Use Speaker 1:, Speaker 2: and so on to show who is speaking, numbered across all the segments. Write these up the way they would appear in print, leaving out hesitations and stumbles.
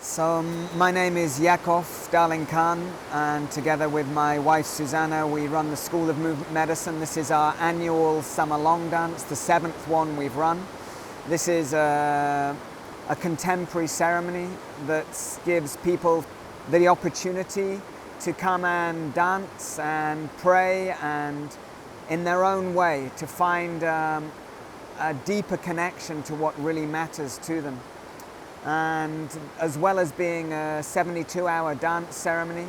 Speaker 1: So my name is Yakov Darling Khan, and together with my wife Susanna we run the School of Movement Medicine. This is our annual summer long dance, the 7th one we've run. This is a contemporary ceremony that gives people the opportunity to come and dance and pray and in their own way to find a deeper connection to what really matters to them. And as well as being a 72-hour dance ceremony,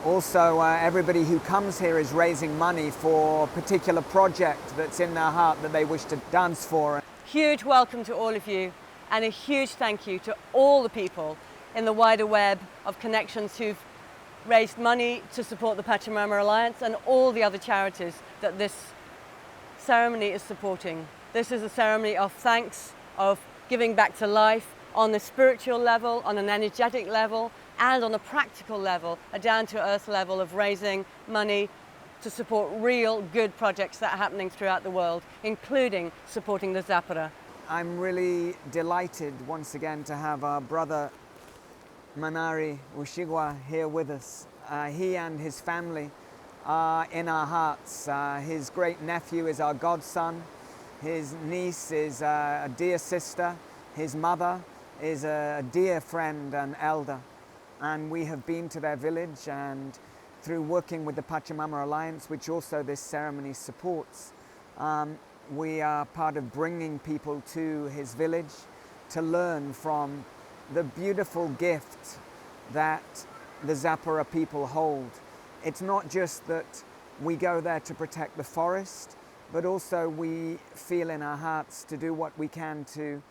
Speaker 1: also everybody who comes here is raising money for a particular project that's in their heart that they wish to dance for.
Speaker 2: Huge welcome to all of you, and a huge thank you to all the people in the wider web of connections who've raised money to support the Pachamama Alliance and all the other charities that this ceremony is supporting. This is a ceremony of thanks, of giving back to life, on a spiritual level, on an energetic level, and on a practical level, a down-to-earth level of raising money to support real good projects that are happening throughout the world, including supporting the Zapara.
Speaker 1: I'm really delighted once again to have our brother Manari Ushigwa here with us. He and his family are in our hearts. His great nephew is our godson. His niece is a dear sister. His mother is a dear friend and elder, and we have been to their village, and through working with the Pachamama Alliance, which also this ceremony supports, we are part of bringing people to his village to learn from the beautiful gift that the Zapara people hold. It's not just that we go there to protect the forest, but also we feel in our hearts to do what we can to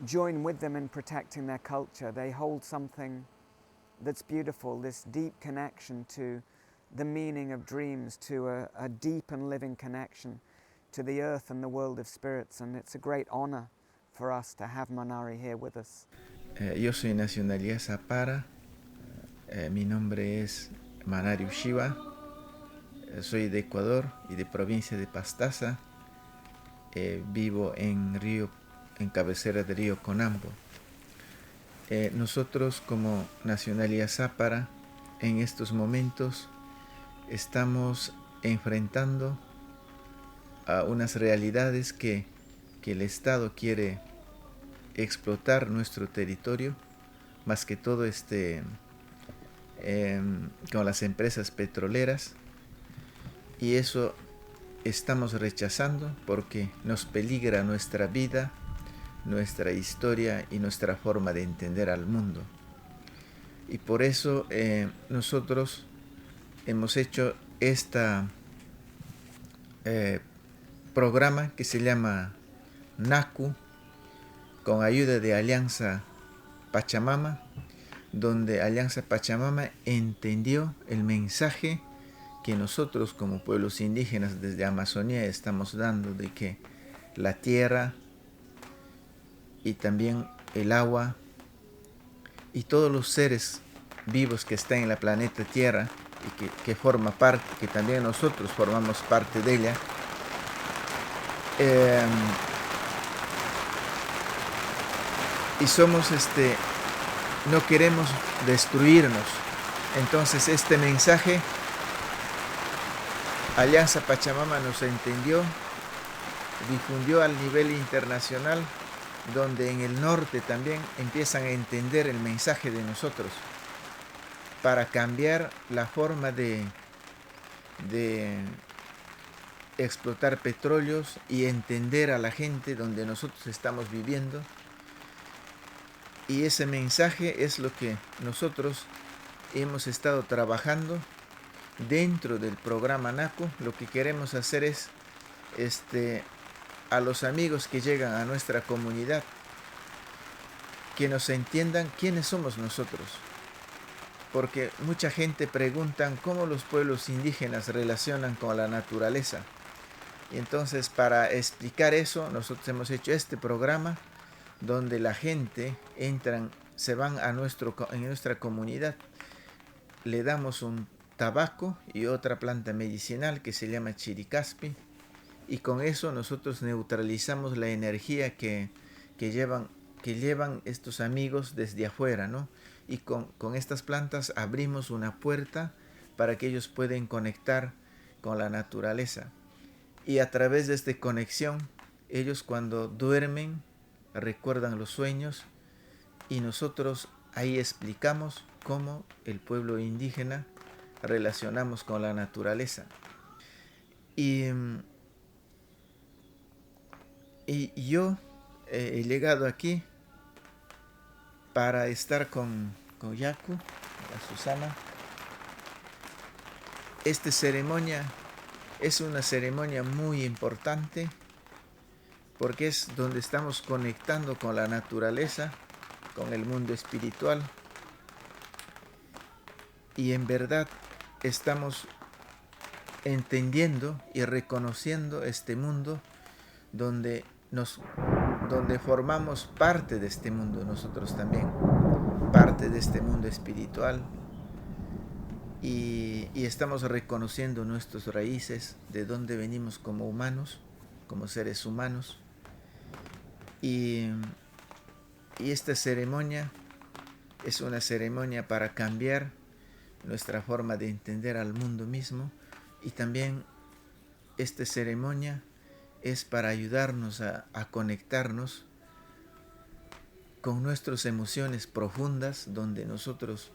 Speaker 1: join with them in protecting their culture. They hold something that's beautiful, this deep connection to the meaning of dreams, to a deep and living connection to the earth and the world of spirits, and it's a great honor for us to have Manari here with us.
Speaker 3: Yo soy nacionalidad Zapara, mi nombre es Manari Ushiba, soy de Ecuador y de provincia de Pastaza, vivo en cabecera del río Conambo. Nosotros como nacionalidad Zapara en estos momentos estamos enfrentando a unas realidades que el Estado quiere explotar nuestro territorio, más que todo con las empresas petroleras, y eso estamos rechazando porque nos peligra nuestra vida, nuestra historia y nuestra forma de entender al mundo. Y por eso nosotros hemos hecho este programa que se llama NACU, con ayuda de Alianza Pachamama, donde Alianza Pachamama entendió el mensaje que nosotros como pueblos indígenas desde Amazonía estamos dando, de que la tierra y también el agua y todos los seres vivos que están en la planeta Tierra y que forma parte, que también nosotros formamos parte de ella, y somos no queremos destruirnos. Entonces este mensaje Alianza Pachamama nos entendió, difundió al nivel internacional, donde en el norte también empiezan a entender el mensaje de nosotros para cambiar la forma de explotar petróleos y entender a la gente donde nosotros estamos viviendo. Y ese mensaje es lo que nosotros hemos estado trabajando dentro del programa NACO. Lo que queremos hacer es a los amigos que llegan a nuestra comunidad, que nos entiendan quiénes somos nosotros, porque mucha gente pregunta cómo los pueblos indígenas relacionan con la naturaleza, y entonces para explicar eso nosotros hemos hecho este programa donde la gente se van en nuestra comunidad, le damos un tabaco y otra planta medicinal que se llama chiricaspi, y con eso nosotros neutralizamos la energía que llevan estos amigos desde afuera, ¿no? y con estas plantas abrimos una puerta para que ellos puedan conectar con la naturaleza. Y a través de esta conexión, ellos cuando duermen recuerdan los sueños y nosotros ahí explicamos cómo el pueblo indígena relacionamos con la naturaleza. Y yo he llegado aquí para estar con Yaku, la Susana. Esta ceremonia es una ceremonia muy importante porque es donde estamos conectando con la naturaleza, con el mundo espiritual, y en verdad estamos entendiendo y reconociendo este mundo donde formamos parte de este mundo nosotros también, parte de este mundo espiritual, y estamos reconociendo nuestras raíces, de dónde venimos como humanos, como seres humanos, y esta ceremonia es una ceremonia para cambiar nuestra forma de entender al mundo mismo, y también esta ceremonia es para ayudarnos a conectarnos con nuestras emociones profundas, donde nosotros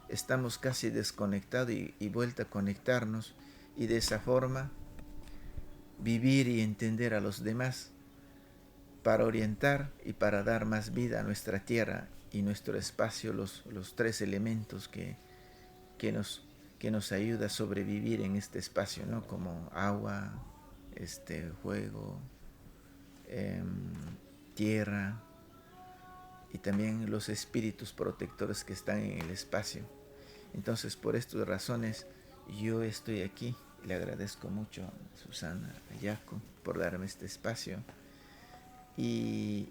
Speaker 3: estamos casi desconectados y vuelta a conectarnos, y de esa forma vivir y entender a los demás para orientar y para dar más vida a nuestra tierra y nuestro espacio, los tres elementos que nos ayuda a sobrevivir en este espacio, ¿no? Como agua, fuego, tierra, y también los espíritus protectores que están en el espacio. Entonces, por estas razones, yo estoy aquí. Le agradezco mucho a Susana, a Yaku, por darme este espacio. Y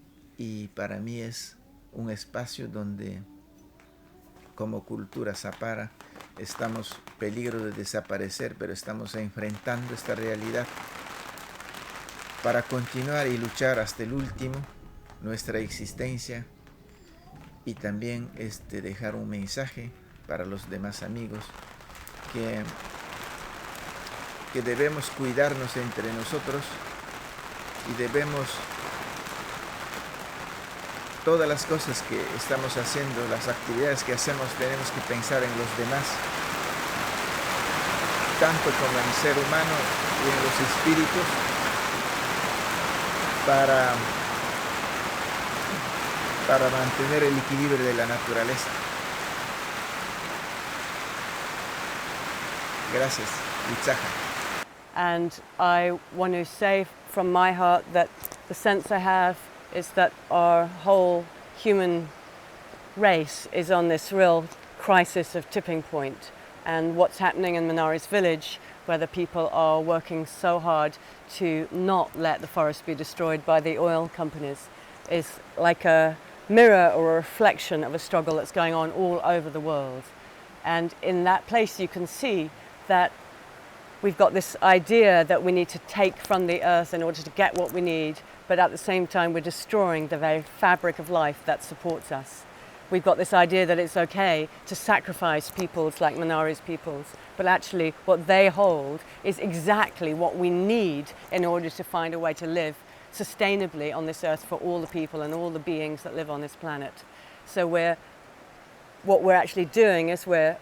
Speaker 3: para mí es un espacio donde, como cultura Zapara, estamos en peligro de desaparecer, pero estamos enfrentando esta realidad para continuar y luchar hasta el último nuestra existencia, y también dejar un mensaje para los demás amigos que debemos cuidarnos entre nosotros, y debemos, todas las cosas que estamos haciendo, las actividades que hacemos, tenemos que pensar en los demás, tanto como en el ser humano y en los espíritus, para mantener el equilibrio de la naturaleza. Gracias. Itzaja.
Speaker 2: And I want to say from my heart that the sense I have is that our whole human race is on this real crisis of tipping point. And what's happening in Manari's village, where the people are working so hard to not let the forest be destroyed by the oil companies, is like a mirror or a reflection of a struggle that's going on all over the world. And in that place you can see that we've got this idea that we need to take from the earth in order to get what we need, but at the same time we're destroying the very fabric of life that supports us. We've got this idea that it's okay to sacrifice peoples like Manari's peoples, but actually what they hold is exactly what we need in order to find a way to live sustainably on this earth for all the people and all the beings that live on this planet. So what we're actually doing is we're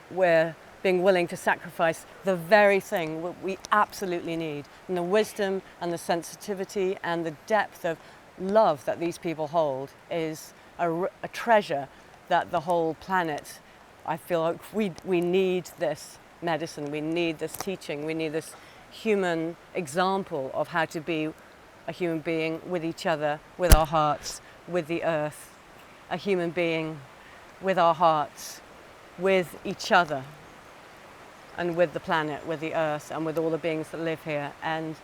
Speaker 2: being willing to sacrifice the very thing we absolutely need, and the wisdom and the sensitivity and the depth of love that these people hold is a treasure that the whole planet, I feel like we need this medicine, we need this teaching, we need this human example of how to be a human being with each other, with our hearts, with the earth, a human being with our hearts, with each other, and with the planet, with the earth, and with all the beings that live here. And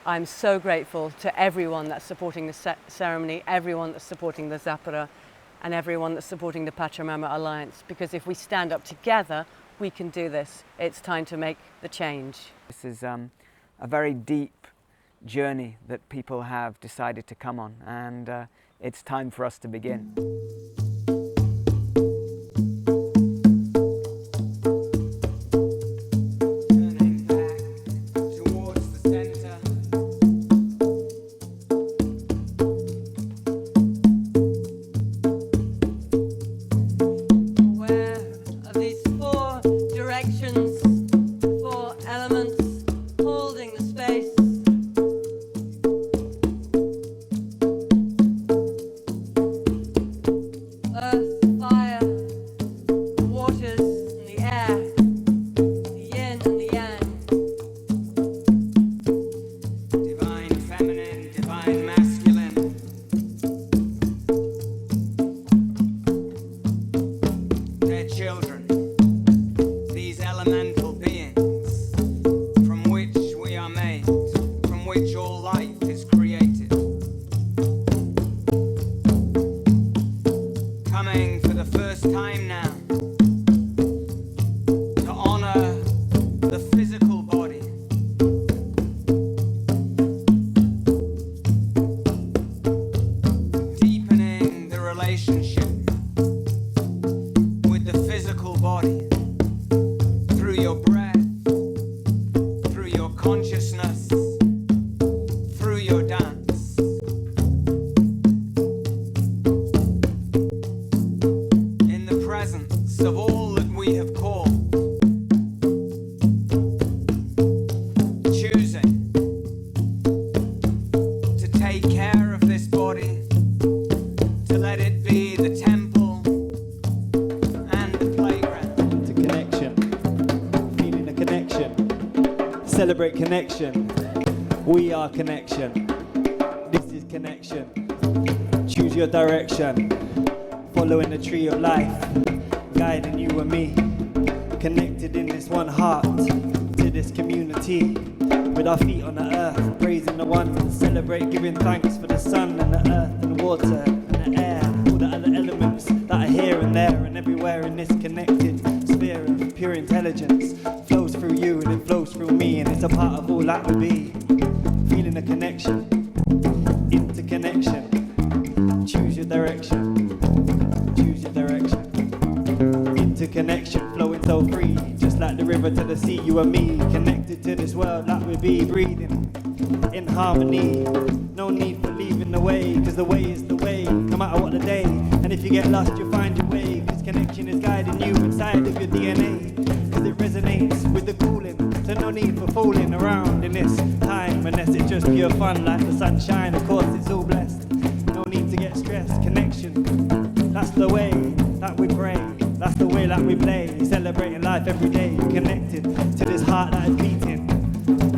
Speaker 2: I'm so grateful to everyone that's supporting the ceremony, everyone that's supporting the Zapara, and everyone that's supporting the Pachamama Alliance, because if we stand up together, we can do this. It's time to make the change.
Speaker 1: This is a very deep journey that people have decided to come on, and it's time for us to begin.
Speaker 4: celebrate connection. We are connection. This is connection. Choose your direction. Following the tree of life, guiding you and me. Connected in this one heart to this community. With our feet on the earth, praising the one. Celebrate, giving thanks for the sun and the earth and the water and the air. All the other elements that are here and there and everywhere in this connected sphere of pure intelligence. Flows through you and it flows through me, and it's a part of all that we be. Feeling a connection, interconnection. Choose your direction, choose your direction. Interconnection, flowing so free, just like the river to the sea. You and me, connected to this world that we be, breathing in harmony. No need for leaving the way, cause the way is the way, no matter what the day. And if you get lost, you'll find your way, cause connection is guiding you inside of your DNA. Cause it resonates with the calling, so no need for fooling around in this time, unless it's just pure fun like the sunshine. Of course it's all blessed, no need to get stressed. Connection, that's the way that we pray, that's the way that we play. Celebrating life every day, connected to this heart that is beating,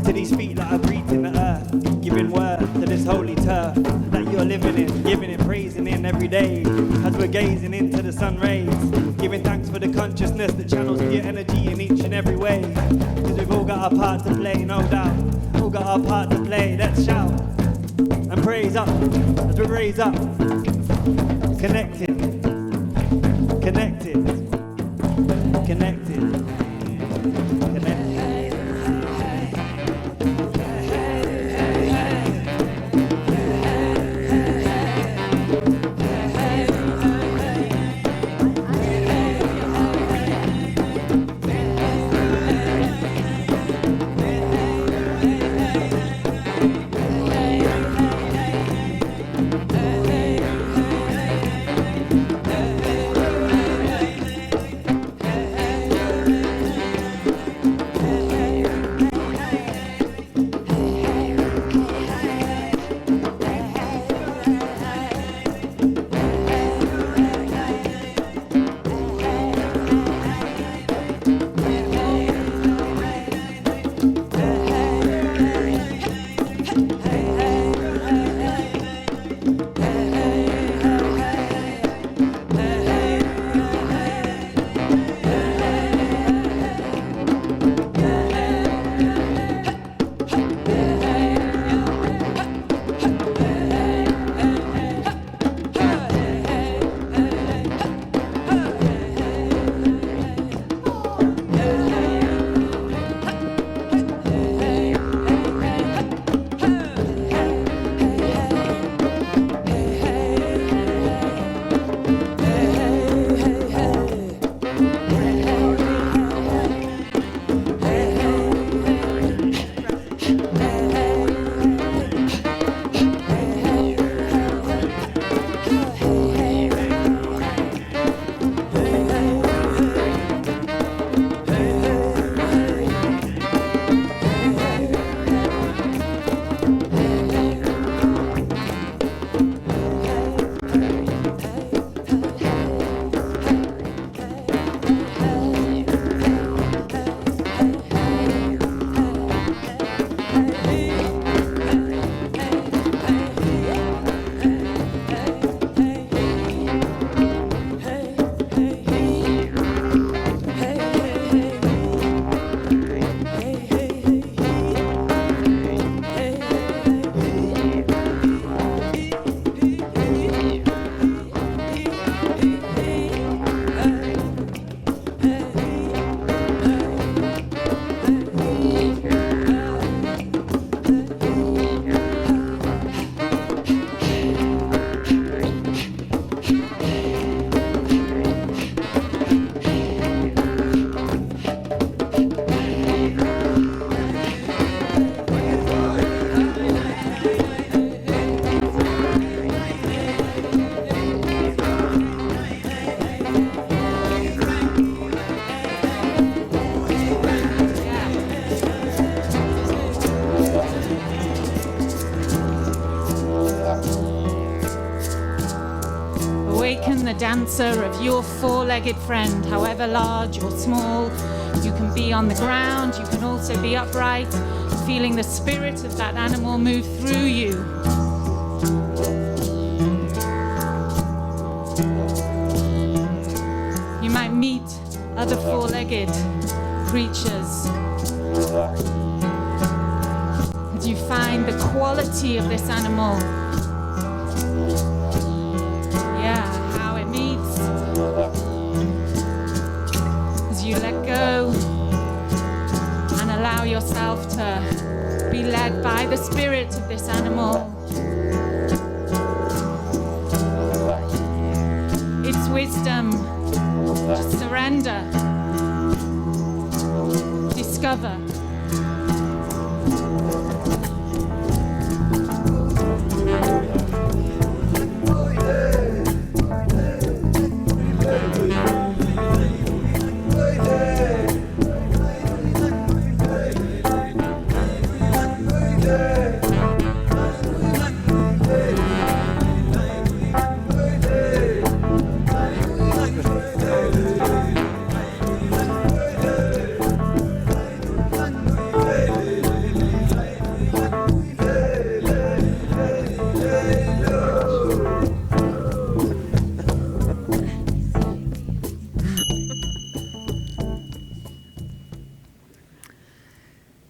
Speaker 4: to these feet that are breathing the earth, giving worth to this holy turf that you're living in, giving it, praising in every day as we're gazing into the sun rays, giving thanks for the consciousness that channels your energy in each and every way. Because we've all got our part to play, no doubt, all got our part to play. Let's shout and praise up as we raise up. Connected, connected, connected, connected.
Speaker 5: Awaken the dancer of your four-legged friend, however large or small. You can be on the ground, you can also be upright, feeling the spirit of that animal move through you. You might meet other four-legged creatures. As you find the quality of this animal. Yeah, how it meets. As you let go and allow yourself to be led by the spirit of this animal. Its wisdom, just surrender, discover.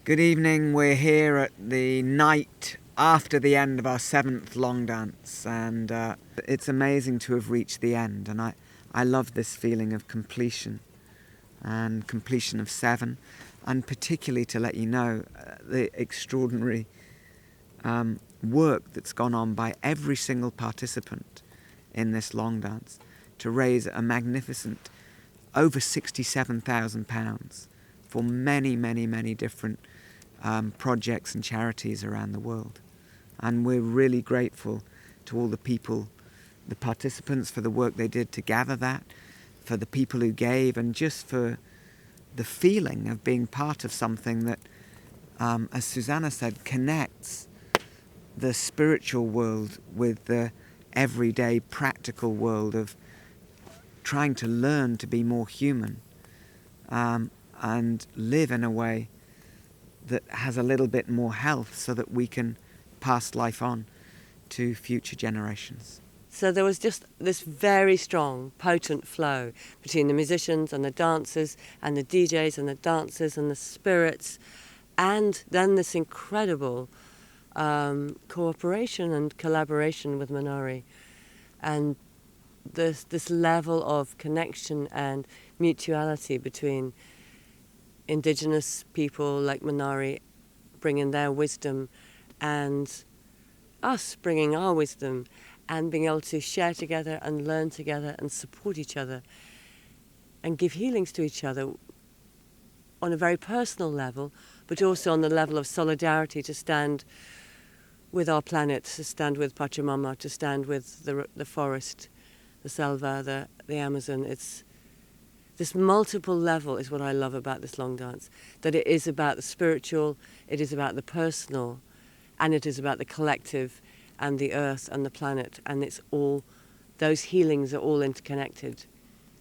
Speaker 1: Good evening. We're here at the night after the end of our 7th long dance, and it's amazing to have reached the end, and I love this feeling of completion and completion of 7, and particularly to let you know the extraordinary work that's gone on by every single participant in this long dance to raise a magnificent over £67,000 for many, many, many different projects and charities around the world. And we're really grateful to all the people, the participants, for the work they did to gather that, for the people who gave, and just for the feeling of being part of something that, as Susanna said, connects the spiritual world with the everyday practical world of trying to learn to be more human and live in a way that has a little bit more health so that we can pass life on to future generations.
Speaker 2: So there was just this very strong, potent flow between the musicians and the dancers and the DJs and the dancers and the spirits, and then this incredible cooperation and collaboration with Minari, and this level of connection and mutuality between indigenous people like Minari bringing their wisdom and us bringing our wisdom, and being able to share together and learn together and support each other and give healings to each other on a very personal level, but also on the level of solidarity, to stand with our planet, to stand with Pachamama, to stand with the forest, the selva, the Amazon. It's this multiple level is what I love about this long dance, that it is about the spiritual, it is about the personal, and it is about the collective and the earth and the planet, and it's all, those healings are all interconnected.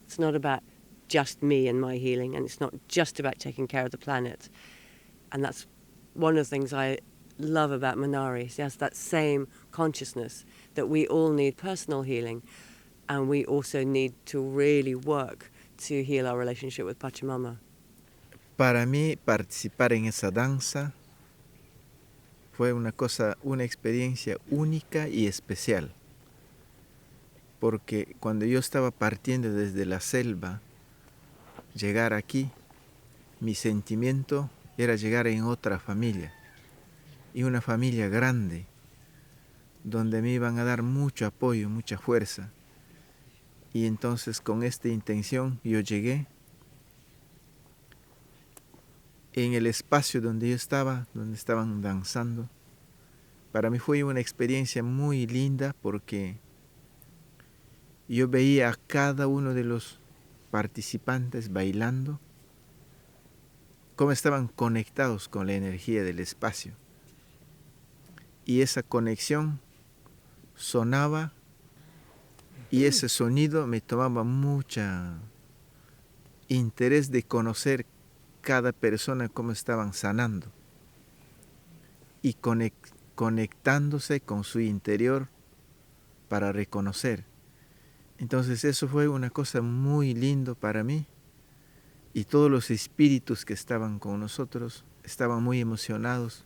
Speaker 2: It's not about just me and my healing, and it's not just about taking care of the planet. And that's one of the things I love about Minari. She has that same consciousness that we all need personal healing, and we also need to really work to heal our relationship with Pachamama.
Speaker 3: Para mí, participar en esa danza fue una experiencia única y especial, porque cuando yo estaba partiendo desde la selva, llegar aquí, mi sentimiento era llegar en otra familia, y una familia grande, donde me iban a dar mucho apoyo, mucha fuerza. Y entonces con esta intención yo llegué en el espacio donde yo estaba, donde estaban danzando. Para mí fue una experiencia muy linda, porque yo veía a cada uno de los participantes bailando, cómo estaban conectados con la energía del espacio. Y esa conexión sonaba, y ese sonido me tomaba mucho interés de conocer cada persona cómo estaban sanando y conectándose con su interior para reconocer. Entonces eso fue una cosa muy lindo para mí, y todos los espíritus que estaban con nosotros estaban muy emocionados,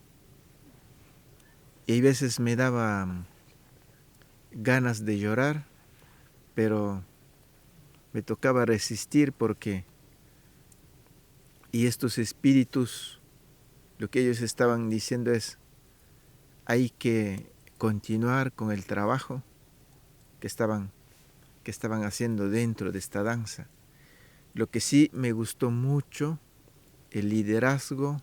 Speaker 3: y a veces me daba ganas de llorar, pero me tocaba resistir y estos espíritus, lo que ellos estaban diciendo es, hay que continuar con el trabajo que estaban haciendo dentro de esta danza. Lo que sí me gustó mucho, el liderazgo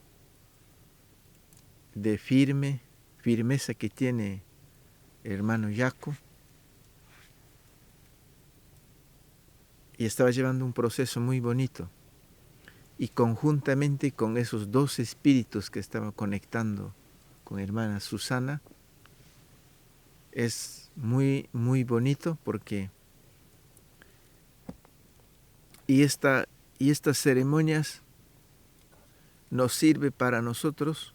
Speaker 3: de firmeza que tiene el hermano Jaco, y estaba llevando un proceso muy bonito, y conjuntamente con esos dos espíritus que estaba conectando con hermana Susana, es muy, muy bonito porque estas ceremonias nos sirve para nosotros.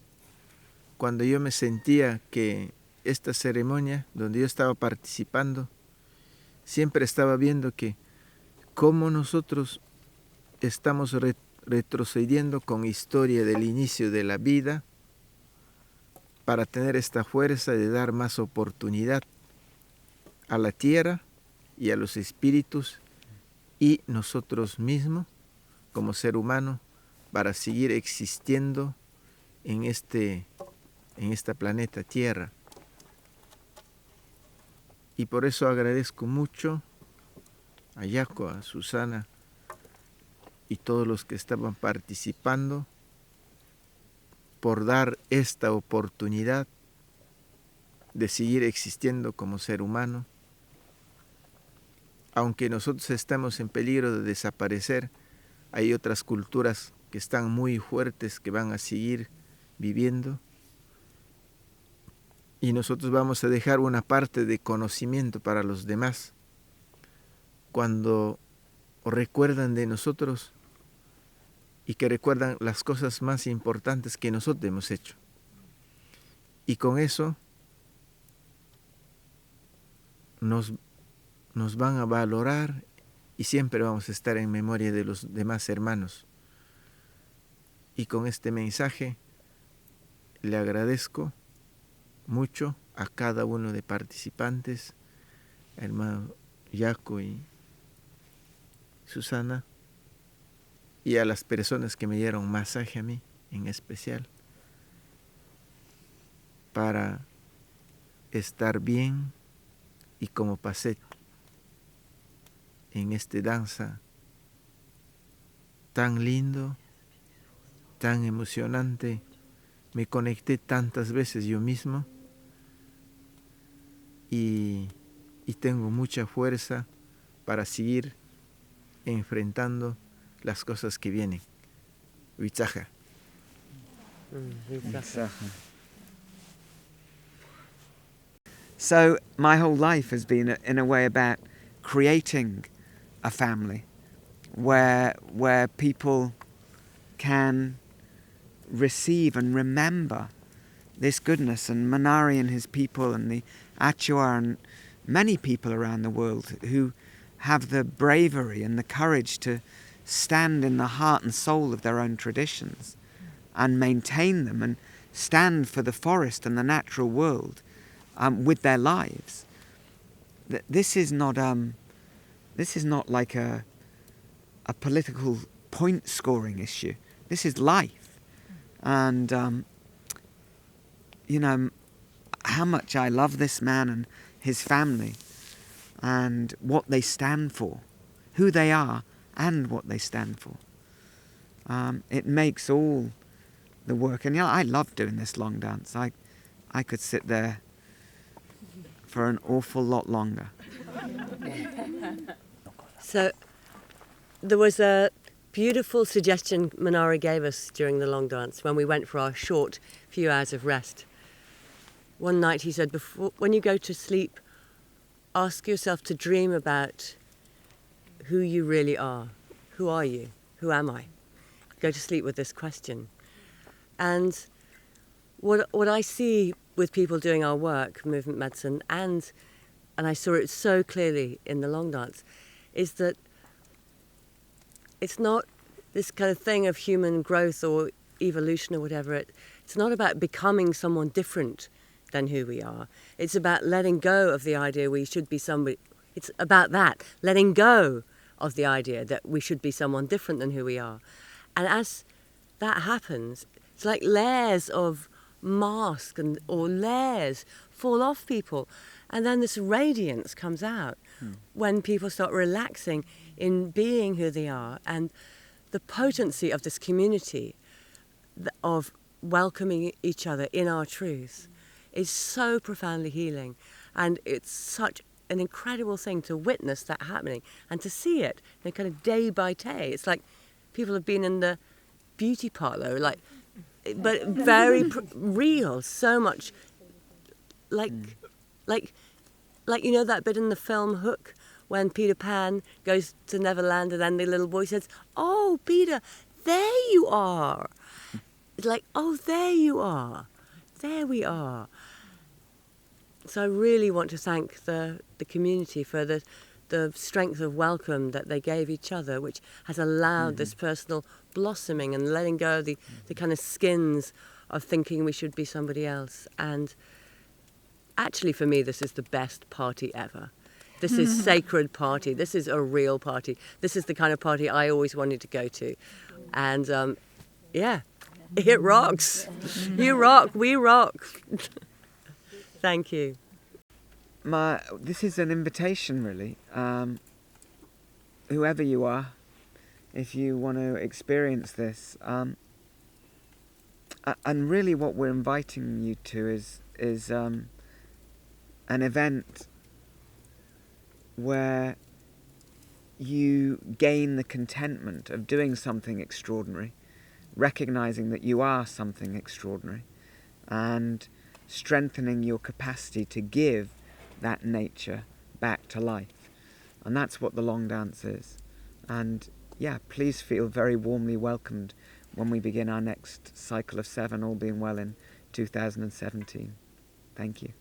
Speaker 3: Cuando yo me sentía que esta ceremonia donde yo estaba participando, siempre estaba viendo que cómo nosotros estamos retrocediendo con historia del inicio de la vida para tener esta fuerza de dar más oportunidad a la tierra y a los espíritus y nosotros mismos como ser humano para seguir existiendo en esta planeta Tierra. Y por eso agradezco mucho a Jaco, a Susana y todos los que estaban participando por dar esta oportunidad de seguir existiendo como ser humano. Aunque nosotros estamos en peligro de desaparecer, hay otras culturas que están muy fuertes, que van a seguir viviendo. Y nosotros vamos a dejar una parte de conocimiento para los demás. Cuando recuerdan de nosotros y que recuerdan las cosas más importantes que nosotros hemos hecho. Y con eso nos van a valorar y siempre vamos a estar en memoria de los demás hermanos. Y con este mensaje le agradezco mucho a cada uno de participantes, hermano Jaco y Susana, y a las personas que me dieron masaje a mí en especial, para estar bien. Y como pasé en esta danza tan lindo, tan emocionante, me conecté tantas veces yo mismo y tengo mucha fuerza para seguir enfrentando las cosas que vienen. Vitsaja.
Speaker 1: So my whole life has been, in a way, about creating a family where people can receive and remember this goodness. And Manari and his people and the Achua and many people around the world who have the bravery and the courage to stand in the heart and soul of their own traditions and maintain them and stand for the forest and the natural world with their lives. This is not like a political point scoring issue. This is life. And you know how much I love this man and his family and what they stand for, who they are and what they stand for. It makes all the work. And I love doing this long dance. I could sit there for an awful lot longer.
Speaker 2: So there was a beautiful suggestion Manari gave us during the long dance when we went for our short few hours of rest. One night he said, when you go to sleep, ask yourself to dream about who you really are. Who are you? Who am I? go to sleep with this question. And what I see with people doing our work, movement medicine, and I saw it so clearly in the long dance, is that it's not this kind of thing of human growth or evolution or whatever. It's not about becoming someone different than who we are. It's about letting go of the idea we should be somebody. It's about that, letting go of the idea that we should be someone different than who we are. And as that happens, it's like layers of mask or layers fall off people. And then this radiance comes out when people start relaxing in being who they are. And the potency of this community of welcoming each other in our truth is so profoundly healing. And it's such an incredible thing to witness that happening and to see it kind of day by day. It's like people have been in the beauty parlor, but very real, so much like you know that bit in the film Hook when Peter Pan goes to Neverland and then the little boy says, "Oh, Peter, there you are." It's like, "Oh, there you are. There we are." So I really want to thank the community for the strength of welcome that they gave each other, which has allowed this personal blossoming and letting go of the kind of skins of thinking we should be somebody else. And actually, for me, this is the best party ever. This is sacred party. This is a real party. This is the kind of party I always wanted to go to. And yeah, it rocks. You rock, we rock. Thank you.
Speaker 1: This is an invitation, really. Whoever you are, if you want to experience this, and really, what we're inviting you to is an event where you gain the contentment of doing something extraordinary, recognizing that you are something extraordinary, and strengthening your capacity to give that nature back to life. And that's what the long dance is. And yeah, please feel very warmly welcomed when we begin our next cycle of 7, all being well, in 2017. Thank you.